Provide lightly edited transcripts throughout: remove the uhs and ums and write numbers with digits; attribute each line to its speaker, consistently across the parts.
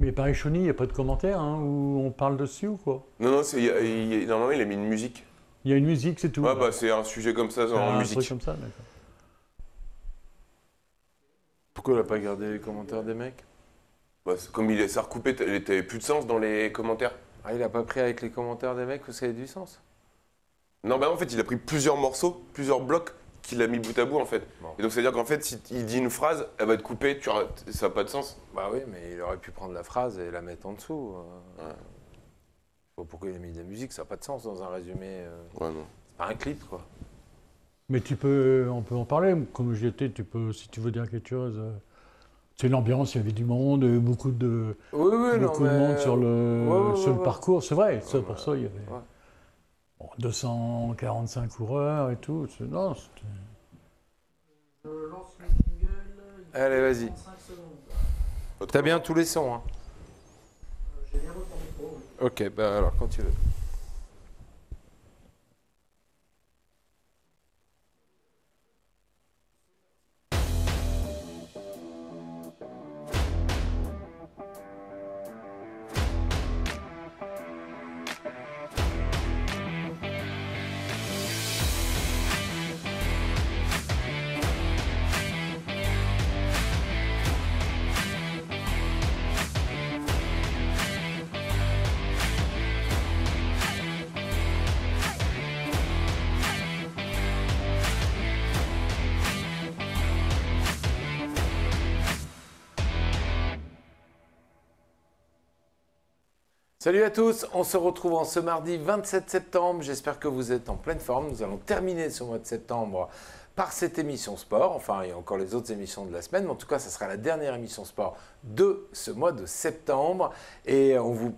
Speaker 1: Mais Paris-Chauny, il n'y a pas de commentaire hein, où on parle dessus ou quoi?
Speaker 2: Non, non, normalement, il a mis une musique.
Speaker 1: Il y a une musique, c'est tout.
Speaker 2: Ouais, bah, c'est un sujet comme ça, en
Speaker 1: Un
Speaker 2: musique.
Speaker 1: truc comme ça, d'accord.
Speaker 3: Pourquoi il n'a pas gardé les commentaires des mecs?
Speaker 2: Bah, ça recoupé, t'avais plus de sens dans les commentaires.
Speaker 3: Ah, il n'a pas pris avec les commentaires des mecs où ça avait du sens?
Speaker 2: Non, bah en fait, il a pris plusieurs morceaux, plusieurs blocs qu'il a mis bout à bout en fait.
Speaker 3: Bon.
Speaker 2: Et donc, c'est-à-dire qu'en fait, si il dit une phrase, elle va être coupée, ça n'a pas de sens.
Speaker 3: Bah oui, mais il aurait pu prendre la phrase et la mettre en dessous.
Speaker 2: Ouais.
Speaker 3: Je sais pas pourquoi il a mis de la musique, ça n'a pas de sens dans un résumé.
Speaker 2: Ouais, non.
Speaker 3: C'est pas un clip, quoi.
Speaker 1: Mais on peut en parler. Comme j'y étais, tu peux, si tu veux dire quelque chose. C'est l'ambiance, il y avait du monde, beaucoup de monde sur le parcours. C'est vrai, ça, pour ça, il y avait 245 coureurs et tout. Non, c'était...
Speaker 4: Je lance le jingle.
Speaker 3: Allez, vas-y.
Speaker 4: 35 secondes.
Speaker 3: T'as bien tous les sons, hein?
Speaker 4: J'ai bien votre micro, oui.
Speaker 3: Ok, bah alors quand tu veux. Salut à tous, on se retrouve en ce mardi 27 septembre. J'espère que vous êtes en pleine forme. Nous allons terminer ce mois de septembre par cette émission sport. Enfin, il y a encore les autres émissions de la semaine, mais en tout cas, ça sera la dernière émission sport de ce mois de septembre. Et on vous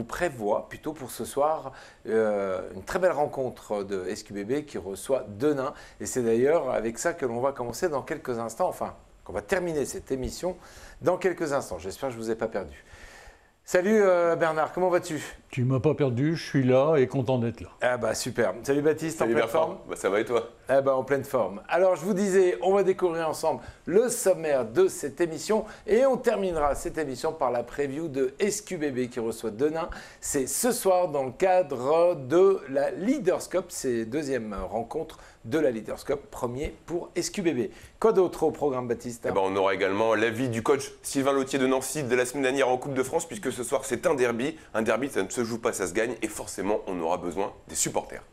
Speaker 3: prévoit plutôt pour ce soir une très belle rencontre de SQBB qui reçoit Denain. Et c'est d'ailleurs avec ça que l'on va commencer dans quelques instants, enfin, qu'on va terminer cette émission dans quelques instants. J'espère que je ne vous ai pas perdu. Salut Bernard, comment vas-tu?
Speaker 1: Tu m'as pas perdu, je suis là et content d'être là.
Speaker 3: Ah bah super. Salut Baptiste,
Speaker 2: Salut
Speaker 3: en pleine
Speaker 2: Bertrand.
Speaker 3: forme?
Speaker 2: Bah, ça va et toi?
Speaker 3: Ah bah en pleine forme. Alors je vous disais, on va découvrir ensemble le sommaire de cette émission et on terminera cette émission par la preview de SQBB qui reçoit Denain. C'est ce soir dans le cadre de la Leaders Cup, c'est deuxième rencontre de la Leaders Cup, premier pour SQBB. Quoi d'autre au programme Baptiste?
Speaker 2: Eh ben, on aura également l'avis du coach Sylvain Lautier de Nancy de la semaine dernière en Coupe de France, puisque ce soir c'est un derby. Un derby, ça ne se joue pas, ça se gagne, et forcément on aura besoin des supporters.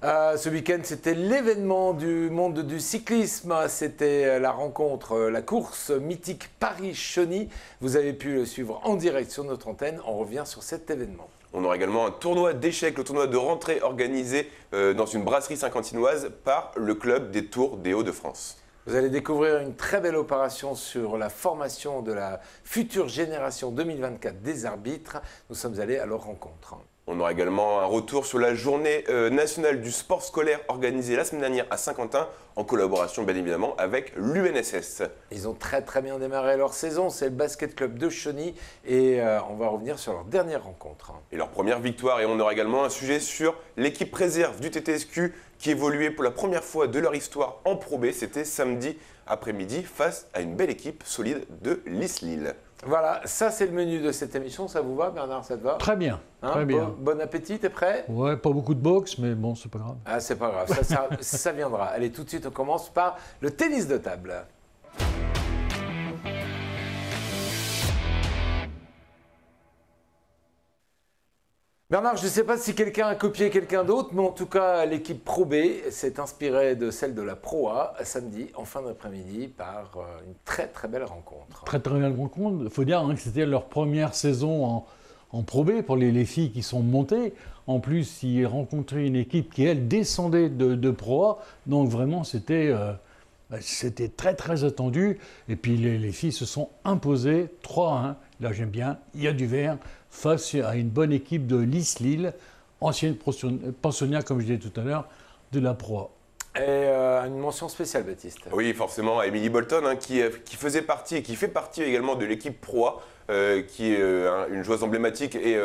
Speaker 3: Ce week-end, c'était l'événement du monde du cyclisme. C'était la rencontre, la course mythique Paris-Chauny. Vous avez pu le suivre en direct sur notre antenne. On revient sur cet événement.
Speaker 2: On aura également un tournoi d'échecs, le tournoi de rentrée organisé dans une brasserie saint-quentinoise par le club des Tours des Hauts-de-France.
Speaker 3: Vous allez découvrir une très belle opération sur la formation de la future génération 2024 des arbitres. Nous sommes allés à leur rencontre.
Speaker 2: On aura également un retour sur la journée nationale du sport scolaire organisée la semaine dernière à Saint-Quentin, en collaboration bien évidemment avec l'UNSS.
Speaker 3: Ils ont très bien démarré leur saison, c'est le basket club de Chauny et on va revenir sur leur dernière rencontre.
Speaker 2: Et leur première victoire, et on aura également un sujet sur l'équipe réserve du TTSQ qui évoluait pour la première fois de leur histoire en Pro B. C'était samedi après-midi face à une belle équipe solide de l'Is-Lille.
Speaker 3: Voilà, ça c'est le menu de cette émission, ça vous va Bernard, ça te va?
Speaker 1: Très bien,
Speaker 3: Hein,
Speaker 1: très bien.
Speaker 3: Bon appétit, t'es prêt?
Speaker 1: Ouais, pas beaucoup de boxe, mais bon, c'est pas grave.
Speaker 3: Ah c'est pas grave, ça viendra. Allez, tout de suite on commence par le tennis de table. Bernard, je ne sais pas si quelqu'un a copié quelqu'un d'autre, mais en tout cas, l'équipe Pro B s'est inspirée de celle de la Pro A samedi, en fin d'après-midi, par une très belle rencontre.
Speaker 1: Très belle rencontre. Il faut dire hein, que c'était leur première saison en Pro B pour les filles qui sont montées. En plus, ils rencontraient une équipe qui, elle, descendait de Pro A. Donc vraiment, c'était très attendu. Et puis les filles se sont imposées 3-1. Là, j'aime bien, il y a du vert, face à une bonne équipe de l'Is-Lille, ancienne pensionnaire, comme je disais tout à l'heure, de la Pro A.
Speaker 3: Et une mention spéciale, Baptiste.
Speaker 2: Oui, forcément, Emily Bolton, hein, qui faisait partie et qui fait partie également de l'équipe Pro A, qui est une joueuse emblématique et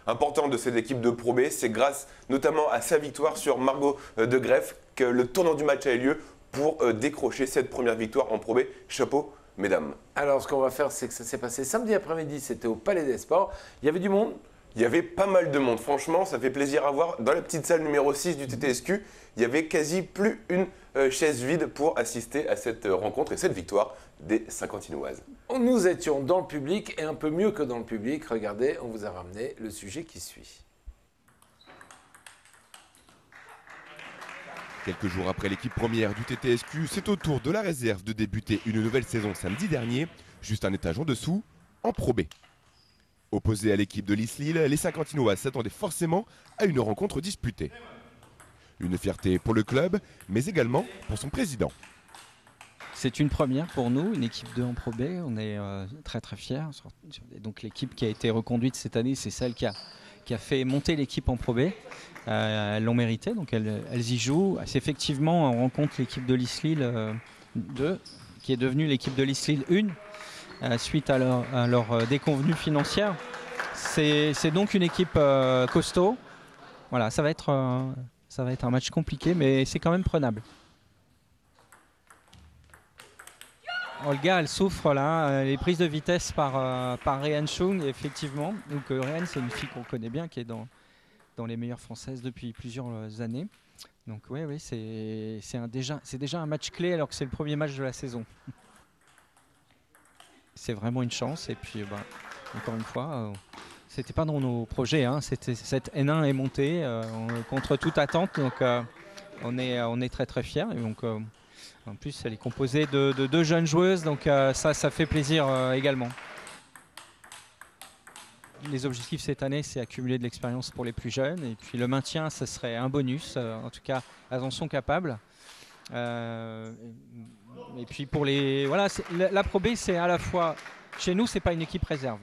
Speaker 2: importante de cette équipe de Pro B. C'est grâce notamment à sa victoire sur Margot de Greff que le tournant du match a eu lieu pour décrocher cette première victoire en Pro B. Chapeau, mesdames.
Speaker 3: Alors, ce qu'on va faire, c'est que ça s'est passé samedi après-midi, c'était au Palais des Sports. Il y avait du monde.
Speaker 2: Il y avait pas mal de monde, franchement, ça fait plaisir à voir. Dans la petite salle numéro 6 du TTSQ, il y avait quasi plus une chaise vide pour assister à cette rencontre et cette victoire des Saint-Quentinoises.
Speaker 3: Nous étions dans le public et un peu mieux que dans le public. Regardez, on vous a ramené le sujet qui suit.
Speaker 5: Quelques jours après l'équipe première du TTSQ, c'est au tour de la réserve de débuter une nouvelle saison samedi dernier, juste un étage en dessous, en Pro B. Opposés à l'équipe de Lille, les Saint-Quentinoises s'attendaient forcément à une rencontre disputée. Une fierté pour le club, mais également pour son président.
Speaker 6: C'est une première pour nous, une équipe 2 en Pro B. On est très très fiers. Donc l'équipe qui a été reconduite cette année, c'est celle qui a fait monter l'équipe en Pro B. Elles l'ont mérité, donc elles y jouent. Effectivement, on rencontre l'équipe de Lille 2, qui est devenue l'équipe de Lille 1, suite à leur déconvenue financière. C'est donc une équipe costaud. Voilà, ça va être un match compliqué, mais c'est quand même prenable. Olga, elle souffre là, les prises de vitesse par Ryan Chung, effectivement. Donc Ryan, c'est une fille qu'on connaît bien, qui est dans les meilleures françaises depuis plusieurs années. Donc oui, c'est déjà un match clé alors que c'est le premier match de la saison. C'est vraiment une chance et puis encore une fois, c'était pas dans nos projets. Cette N1 est montée contre toute attente, donc on est très très fiers. Et donc, en plus, elle est composée de 2 jeunes joueuses, donc ça fait plaisir également. Les objectifs cette année, c'est accumuler de l'expérience pour les plus jeunes. Et puis le maintien, ce serait un bonus. En tout cas, elles en sont capables. Et puis pour les... Voilà, la Pro B, c'est à la fois... Chez nous, ce n'est pas une équipe réserve.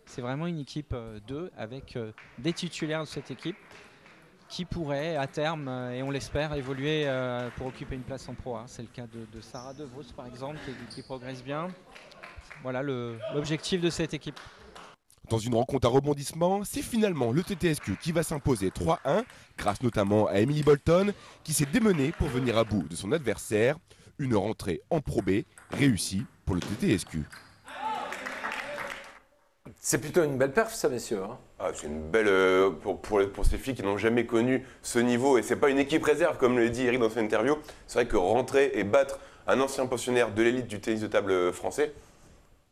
Speaker 6: C'est vraiment une équipe 2 avec des titulaires de cette équipe qui pourraient, à terme, et on l'espère, évoluer pour occuper une place en Pro A. C'est le cas de Sarah De Vos, par exemple, qui progresse bien. Voilà l'objectif de cette équipe.
Speaker 5: Dans une rencontre à rebondissement, c'est finalement le TTSQ qui va s'imposer 3-1, grâce notamment à Emily Bolton, qui s'est démenée pour venir à bout de son adversaire. Une rentrée en Pro B réussie pour le TTSQ.
Speaker 3: C'est plutôt une belle perf, ça, messieurs.
Speaker 2: C'est une belle pour ces filles qui n'ont jamais connu ce niveau. Et c'est pas une équipe réserve, comme le dit Eric dans son interview. C'est vrai que rentrer et battre un ancien pensionnaire de l'élite du tennis de table français,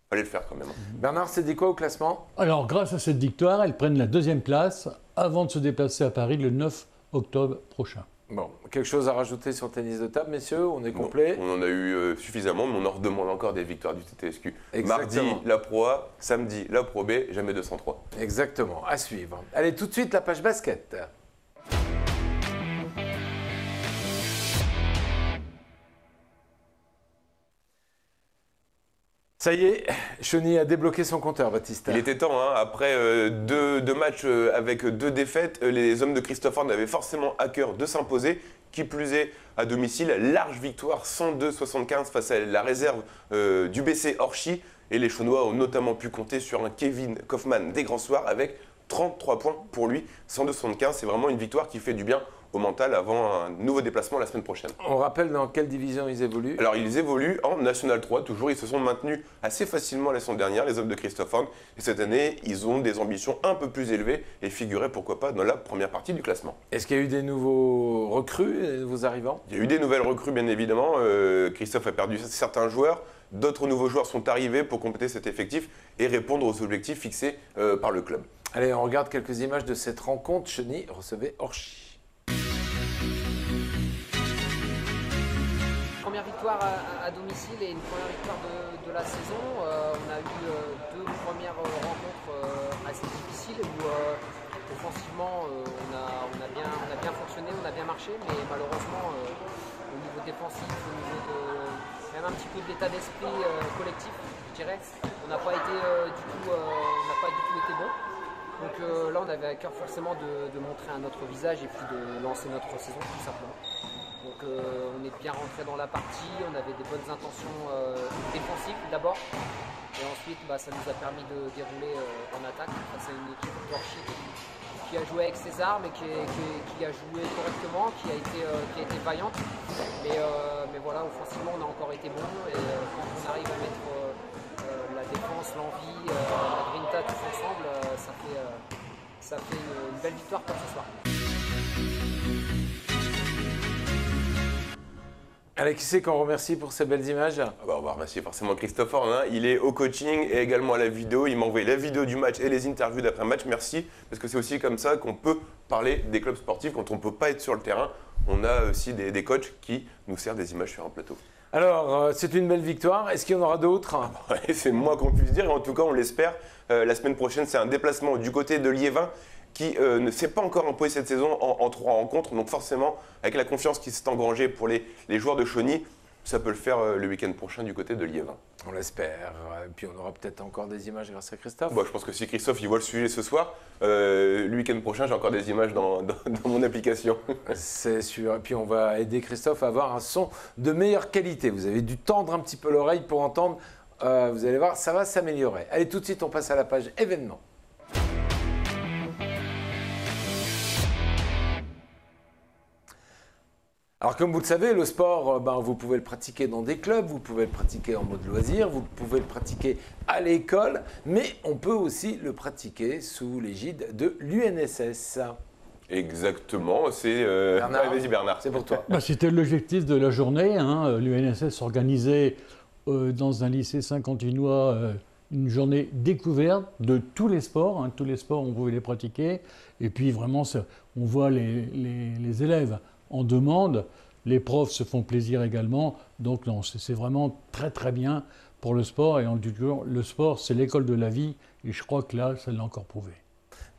Speaker 2: fallait le faire quand même.
Speaker 3: Bernard, c'est dit quoi au classement?
Speaker 1: Alors, grâce à cette victoire, elles prennent la 2e place avant de se déplacer à Paris le 9 octobre prochain.
Speaker 3: Bon, quelque chose à rajouter sur le tennis de table, messieurs? On est complet?
Speaker 2: On en a eu suffisamment, mais on en redemande encore des victoires du TTSQ.
Speaker 3: Exactement.
Speaker 2: Mardi, la Pro A, samedi, la Pro B, jamais 203.
Speaker 3: Exactement, à suivre. Allez, tout de suite, la page basket. Ça y est, Cheny a débloqué son compteur, Baptiste.
Speaker 2: Il était temps, après deux matchs avec 2 défaites, les hommes de Christophe Horn avaient forcément à cœur de s'imposer. Qui plus est, à domicile, large victoire 102-75 face à la réserve du BC Orchy. Et les Chaunois ont notamment pu compter sur un Kevin Kaufmann des Grands Soirs avec 33 points pour lui. 102-75, c'est vraiment une victoire qui fait du bien au mental avant un nouveau déplacement la semaine prochaine.
Speaker 3: On rappelle dans quelle division ils évoluent?
Speaker 2: Alors ils évoluent en National 3 toujours, ils se sont maintenus assez facilement la saison dernière, les hommes de Christophe Horn. Et cette année, ils ont des ambitions un peu plus élevées et figuraient pourquoi pas dans la première partie du classement.
Speaker 3: Est-ce qu'il y a eu des nouveaux recrues, des nouveaux arrivants?
Speaker 2: Il y a eu des nouvelles recrues bien évidemment, Christophe a perdu certains joueurs, d'autres nouveaux joueurs sont arrivés pour compléter cet effectif et répondre aux objectifs fixés par le club.
Speaker 3: Allez, on regarde quelques images de cette rencontre. Cheny recevait Orchy.
Speaker 7: Première victoire à domicile et une première victoire de la saison. On a eu 2 premières rencontres assez difficiles où offensivement on a bien fonctionné, on a bien marché, mais malheureusement au niveau défensif, au niveau même un petit peu de l'état d'esprit collectif, je dirais, on n'a pas été du tout été bon. Donc là on avait à cœur forcément de montrer un autre visage et puis de lancer notre saison tout simplement. Donc on est bien rentré dans la partie, on avait des bonnes intentions défensives d'abord. Et ensuite ça nous a permis de dérouler en attaque face à une équipe d'Orchy qui qui a joué avec ses armes et qui a joué correctement, qui a été vaillante. Mais voilà, offensivement, on a encore été bon. Et quand on arrive à mettre la défense, l'envie, la grinta tous ensemble, ça fait une belle victoire pour ce soir.
Speaker 3: Allez, qui c'est qu'on remercie pour ces belles images?
Speaker 2: On va remercier forcément Christophe Horn, hein. Il est au coaching et également à la vidéo. Il m'a envoyé la vidéo du match et les interviews d'après-match. Merci, parce que c'est aussi comme ça qu'on peut parler des clubs sportifs. Quand on ne peut pas être sur le terrain, on a aussi des coachs qui nous servent des images sur un plateau.
Speaker 3: Alors, c'est une belle victoire. Est-ce qu'il y en aura d'autres?
Speaker 2: Ouais, c'est le moins qu'on puisse dire, et en tout cas, on l'espère. La semaine prochaine, c'est un déplacement du côté de Liévin qui ne s'est pas encore imposé cette saison en 3 rencontres. Donc forcément, avec la confiance qui s'est engrangée pour les joueurs de Chauny, ça peut le faire le week-end prochain du côté de Liévin.
Speaker 3: On l'espère. Et puis on aura peut-être encore des images grâce à Christophe.
Speaker 2: Je pense que si Christophe il voit le sujet ce soir, le week-end prochain, j'ai encore des images dans mon application.
Speaker 3: C'est sûr. Et puis on va aider Christophe à avoir un son de meilleure qualité. Vous avez dû tendre un petit peu l'oreille pour entendre. Vous allez voir, ça va s'améliorer. Allez, tout de suite, on passe à la page événements. Alors comme vous le savez, le sport, vous pouvez le pratiquer dans des clubs, vous pouvez le pratiquer en mode loisir, vous pouvez le pratiquer à l'école, mais on peut aussi le pratiquer sous l'égide de l'UNSS.
Speaker 2: Exactement, c'est...
Speaker 3: Bernard,
Speaker 2: vas-y Bernard.
Speaker 3: c'est pour toi.
Speaker 1: C'était l'objectif de la journée, hein. L'UNSS organisait dans un lycée saint-quentinois une journée découverte de tous les sports, hein. Tous les sports, on pouvait les pratiquer. Et puis vraiment, on voit les élèves en demande, les profs se font plaisir également, donc non, c'est vraiment très très bien pour le sport, et on dit toujours, le sport c'est l'école de la vie, et je crois que là, ça l'a encore prouvé.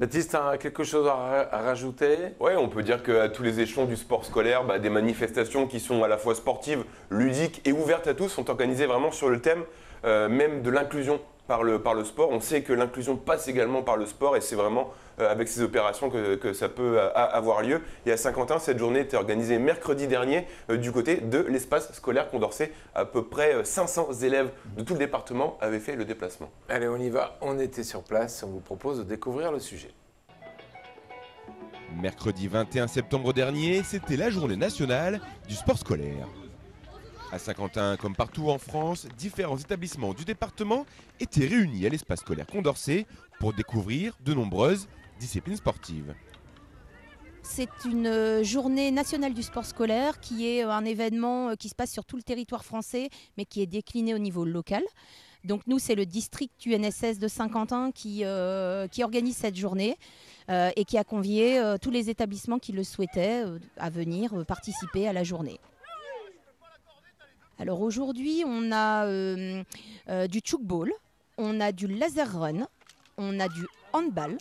Speaker 3: Baptiste, tu as quelque chose à rajouter?
Speaker 2: Oui, on peut dire qu'à tous les échelons du sport scolaire, des manifestations qui sont à la fois sportives, ludiques et ouvertes à tous sont organisées vraiment sur le thème même de l'inclusion par le sport. On sait que l'inclusion passe également par le sport, et c'est vraiment avec ces opérations que ça peut avoir lieu. Et à Saint-Quentin, cette journée était organisée mercredi dernier du côté de l'espace scolaire Condorcet. À peu près 500 élèves de tout le département avaient fait le déplacement.
Speaker 3: Allez, on y va. On était sur place. On vous propose de découvrir le sujet.
Speaker 5: Mercredi 21 septembre dernier, c'était la journée nationale du sport scolaire. À Saint-Quentin, comme partout en France, différents établissements du département étaient réunis à l'espace scolaire Condorcet pour découvrir de nombreuses disciplines sportives.
Speaker 8: C'est une journée nationale du sport scolaire qui est un événement qui se passe sur tout le territoire français, mais qui est décliné au niveau local. Donc nous, c'est le district UNSS de Saint-Quentin qui organise cette journée et qui a convié tous les établissements qui le souhaitaient à venir participer à la journée. Alors aujourd'hui, on a du tchoukball, on a du laser run, on a du handball,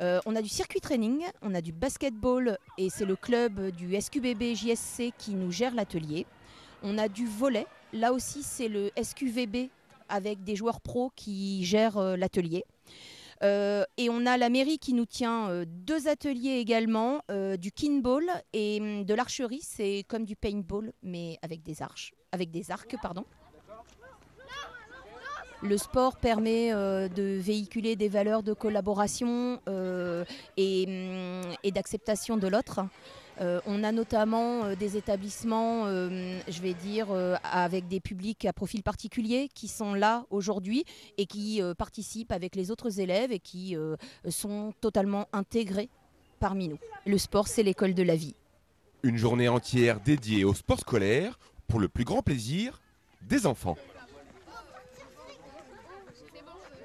Speaker 8: on a du circuit training, on a du basketball, et c'est le club du SQBB JSC qui nous gère l'atelier. On a du volley, là aussi c'est le SQVB avec des joueurs pros qui gèrent l'atelier. Et on a la mairie qui nous tient 2 ateliers également, du kinball et de l'archerie, c'est comme du paintball mais avec des arcs. Le sport permet de véhiculer des valeurs de collaboration et d'acceptation de l'autre. On a notamment des établissements, avec des publics à profil particulier qui sont là aujourd'hui et qui participent avec les autres élèves et qui sont totalement intégrés parmi nous. Le sport, c'est l'école de la vie.
Speaker 5: Une journée entière dédiée au sport scolaire pour le plus grand plaisir des enfants.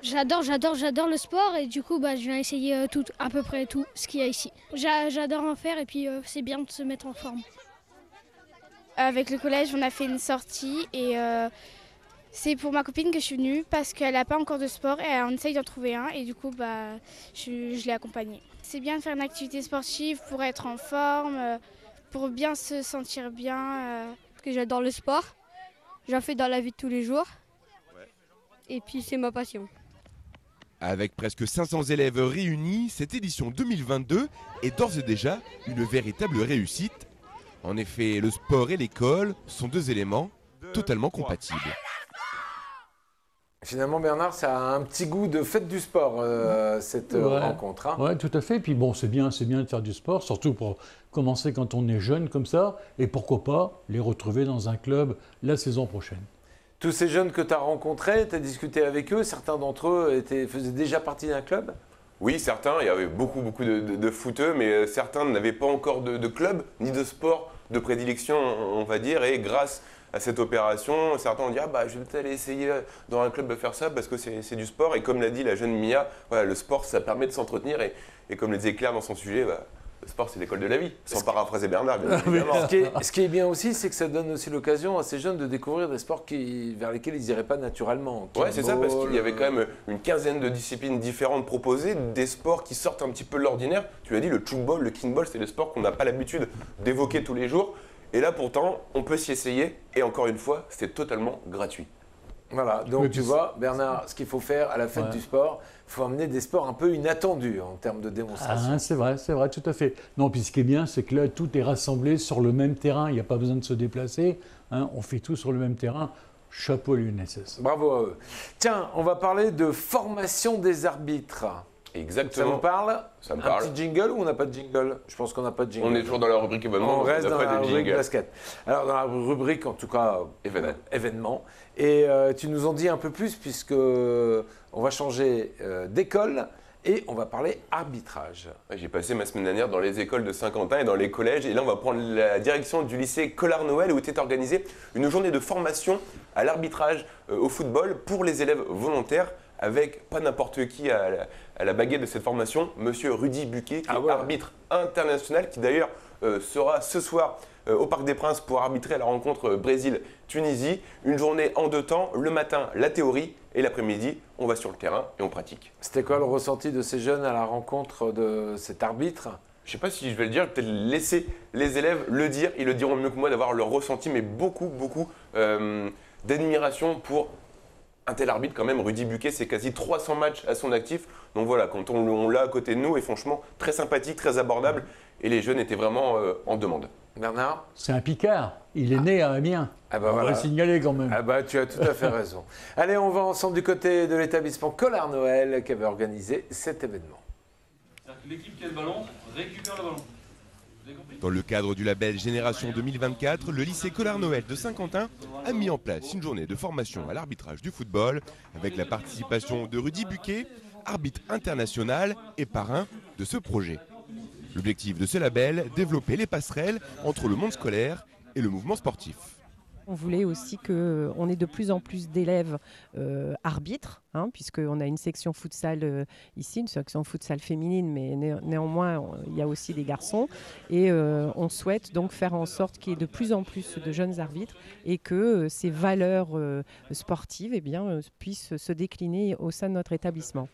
Speaker 9: J'adore le sport, et du coup je viens essayer à peu près tout ce qu'il y a ici. J'adore en faire, et puis c'est bien de se mettre en forme.
Speaker 10: Avec le collège, on a fait une sortie, et c'est pour ma copine que je suis venue parce qu'elle n'a pas encore de sport et on essaye d'en trouver un, et du coup je l'ai accompagnée. C'est bien de faire une activité sportive pour être en forme, pour bien se sentir bien.
Speaker 9: Parce que j'adore le sport, j'en fais dans la vie de tous les jours, et puis c'est ma passion.
Speaker 5: Avec presque 500 élèves réunis, cette édition 2022 est d'ores et déjà une véritable réussite. En effet, le sport et l'école sont 2 éléments totalement compatibles.
Speaker 3: Finalement, Bernard, ça a un petit goût de fête du sport, cette rencontre. Hein.
Speaker 1: Oui, tout à fait. Puis bon, c'est bien de faire du sport, surtout pour commencer quand on est jeune comme ça, et pourquoi pas les retrouver dans un club la saison prochaine.
Speaker 3: Tous ces jeunes que tu as rencontrés, tu as discuté avec eux, certains d'entre eux faisaient déjà partie d'un club?
Speaker 2: Oui, certains, il y avait beaucoup de footeux, mais certains n'avaient pas encore de club, ni de sport de prédilection, on va dire, et grâce à cette opération, certains ont dit je vais peut-être aller essayer dans un club de faire ça parce que c'est du sport, et comme l'a dit la jeune Mia, voilà, le sport ça permet de s'entretenir, et comme le disait Claire dans son sujet, le sport c'est l'école de la vie, sans paraphraser Bernard bien évidemment.
Speaker 3: Ce qui est bien aussi, c'est que ça donne aussi l'occasion à ces jeunes de découvrir des sports vers lesquels ils n'iraient pas naturellement.
Speaker 2: Ouais, c'est ça, parce qu'il y avait quand même une quinzaine de disciplines différentes proposées, des sports qui sortent un petit peu de l'ordinaire. Tu l'as dit, le tchoukball, le kinball, c'est des sports qu'on n'a pas l'habitude d'évoquer tous les jours. Et là pourtant, on peut s'y essayer, et encore une fois, c'est totalement gratuit.
Speaker 3: Voilà, donc tu vois, Bernard, ce qu'il faut faire à la fête du sport, il faut amener des sports un peu inattendus en termes de démonstration.
Speaker 1: C'est vrai, tout à fait. Non, puis ce qui est bien, c'est que là, tout est rassemblé sur le même terrain, il n'y a pas besoin de se déplacer, hein, on fait tout sur le même terrain. Chapeau à l'UNSS.
Speaker 3: Bravo à eux. Tiens, on va parler de formation des arbitres.
Speaker 2: Exactement.
Speaker 3: Ça vous parle?
Speaker 2: Ça me parle.
Speaker 3: Un petit jingle ou on n'a pas de jingle? Je pense qu'on n'a pas de jingle.
Speaker 2: On est toujours dans la rubrique événement.
Speaker 3: On reste dans la rubrique basket. Alors dans la rubrique, en tout cas, événement. Et tu nous en dis un peu plus puisque on va changer d'école et on va parler arbitrage.
Speaker 2: J'ai passé ma semaine dernière dans les écoles de Saint-Quentin et dans les collèges. Et là, on va prendre la direction du lycée Collard-Noël où était organisée une journée de formation à l'arbitrage au football pour les élèves volontaires, avec pas n'importe qui à la baguette de cette formation, monsieur Rudy Buquet, qui est arbitre international, qui d'ailleurs sera ce soir au Parc des Princes pour arbitrer la rencontre Brésil-Tunisie. Une journée en 2 temps, le matin la théorie et l'après-midi on va sur le terrain et on pratique.
Speaker 3: C'était quoi le ressenti de ces jeunes à la rencontre de cet arbitre?
Speaker 2: Je ne sais pas si je vais le dire, peut-être laisser les élèves le dire, ils le diront mieux que moi d'avoir leur ressenti, mais beaucoup d'admiration pour un tel arbitre quand même. Rudy Buquet, c'est quasi 300 matchs à son actif. Donc voilà, quand on l'a à côté de nous, et franchement, très sympathique, très abordable. Et les jeunes étaient vraiment en demande.
Speaker 3: Bernard?
Speaker 1: C'est un Picard. Il est né à Amiens. On va le signaler quand même.
Speaker 3: Tu as tout à fait raison. Allez, on va ensemble du côté de l'établissement Collard-Noël qui avait organisé cet événement.
Speaker 11: L'équipe qui a le ballon récupère le ballon.
Speaker 5: Dans le cadre du label Génération 2024, le lycée Collard-Noël de Saint-Quentin a mis en place une journée de formation à l'arbitrage du football avec la participation de Rudy Buquet, arbitre international et parrain de ce projet. L'objectif de ce label, développer les passerelles entre le monde scolaire et le mouvement sportif.
Speaker 12: On voulait aussi qu'on ait de plus en plus d'élèves arbitres, puisqu'on a une section futsal ici, une section futsal féminine, mais néanmoins, il y a aussi des garçons. Et on souhaite donc faire en sorte qu'il y ait de plus en plus de jeunes arbitres et que ces valeurs sportives puissent se décliner au sein de notre établissement.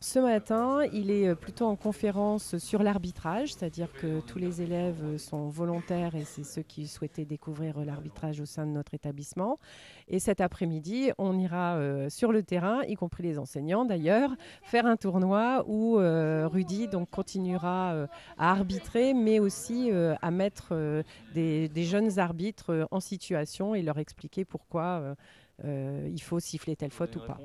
Speaker 12: Ce matin, il est plutôt en conférence sur l'arbitrage, c'est-à-dire que tous les élèves sont volontaires et c'est ceux qui souhaitaient découvrir l'arbitrage au sein de notre établissement. Et cet après-midi, on ira sur le terrain, y compris les enseignants d'ailleurs, faire un tournoi où Rudy donc, continuera à arbitrer, mais aussi à mettre des jeunes arbitres en situation et leur expliquer pourquoi il faut siffler telle faute ou pas.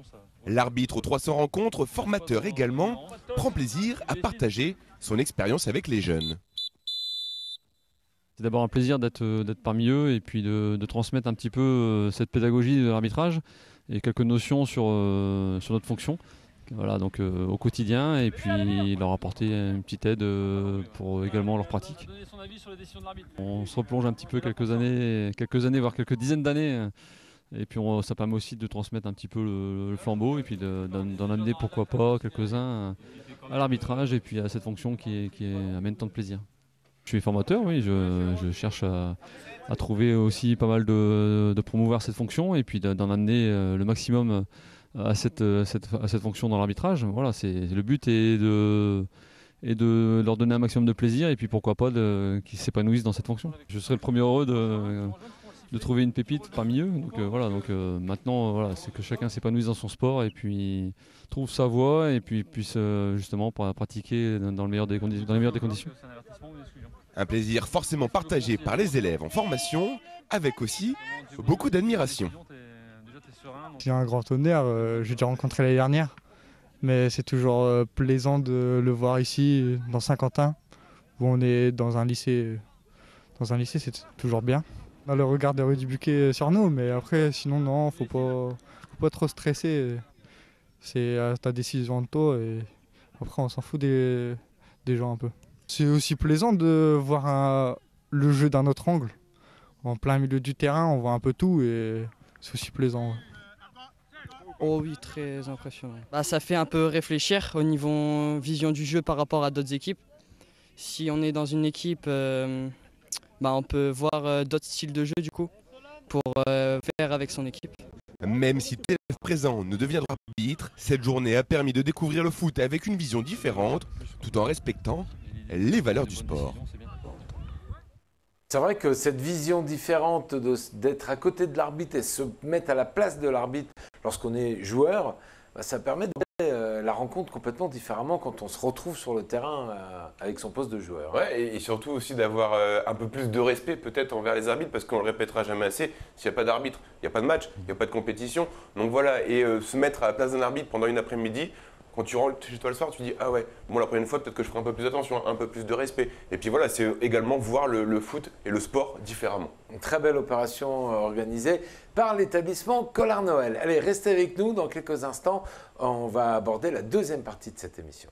Speaker 5: L'arbitre aux 300 rencontres, formateur également, prend plaisir à partager son expérience avec les jeunes.
Speaker 11: C'est d'abord un plaisir d'être parmi eux et puis de transmettre un petit peu cette pédagogie de l'arbitrage et quelques notions sur notre fonction. Voilà, donc au quotidien, et puis leur apporter une petite aide pour également leur pratique. On se replonge un petit peu quelques années, voire quelques dizaines d'années. Et puis ça permet aussi de transmettre un petit peu le flambeau et puis d'en amener pourquoi pas quelques-uns à l'arbitrage et puis à cette fonction qui amène tant de plaisir. Je suis formateur, oui, je cherche à trouver aussi pas mal de promouvoir cette fonction et puis d'en amener le maximum à cette fonction dans l'arbitrage. Voilà, le but est de leur donner un maximum de plaisir et puis pourquoi pas qu'ils s'épanouissent dans cette fonction. Je serai le premier heureux trouver une pépite parmi eux. Donc voilà, donc maintenant voilà, c'est que chacun s'épanouisse dans son sport et puis trouve sa voie et puis puisse justement pratiquer dans les meilleures des conditions.
Speaker 5: Un plaisir forcément partagé par les élèves en formation, avec aussi beaucoup d'admiration.
Speaker 13: C'est un grand honneur, j'ai déjà rencontré l'année dernière, mais c'est toujours plaisant de le voir ici, dans Saint-Quentin, où on est dans un lycée. Dans un lycée, c'est toujours bien. On a le regard de Rudy Buquet sur nous, mais après, sinon, non, faut pas trop stresser. C'est ta décision de toi et après, on s'en fout des gens un peu. C'est aussi plaisant de voir le jeu d'un autre angle. En plein milieu du terrain, on voit un peu tout et c'est aussi plaisant. Ouais.
Speaker 14: Oh oui, très impressionnant. Ça fait un peu réfléchir au niveau vision du jeu par rapport à d'autres équipes. Si on est dans une équipe, on peut voir d'autres styles de jeu du coup pour faire avec son équipe.
Speaker 5: Même si tel élève présent ne deviendra pas arbitre, cette journée a permis de découvrir le foot avec une vision différente, tout en respectant les valeurs du sport.
Speaker 3: C'est vrai que cette vision différente d'être à côté de l'arbitre et se mettre à la place de l'arbitre lorsqu'on est joueur, ça permet de la rencontre complètement différemment quand on se retrouve sur le terrain avec son poste de joueur.
Speaker 2: Ouais, et surtout aussi d'avoir un peu plus de respect peut-être envers les arbitres, parce qu'on le répétera jamais assez, s'il n'y a pas d'arbitre, il n'y a pas de match, il n'y a pas de compétition. Donc voilà, et se mettre à la place d'un arbitre pendant une après-midi, quand tu rentres chez toi le soir, tu dis « Ah ouais, bon la prochaine fois peut-être que je ferai un peu plus attention, un peu plus de respect ». Et puis voilà, c'est également voir le foot et le sport différemment.
Speaker 3: Une très belle opération organisée par l'établissement Collard Noël. Allez, restez avec nous, dans quelques instants, on va aborder la deuxième partie de cette émission.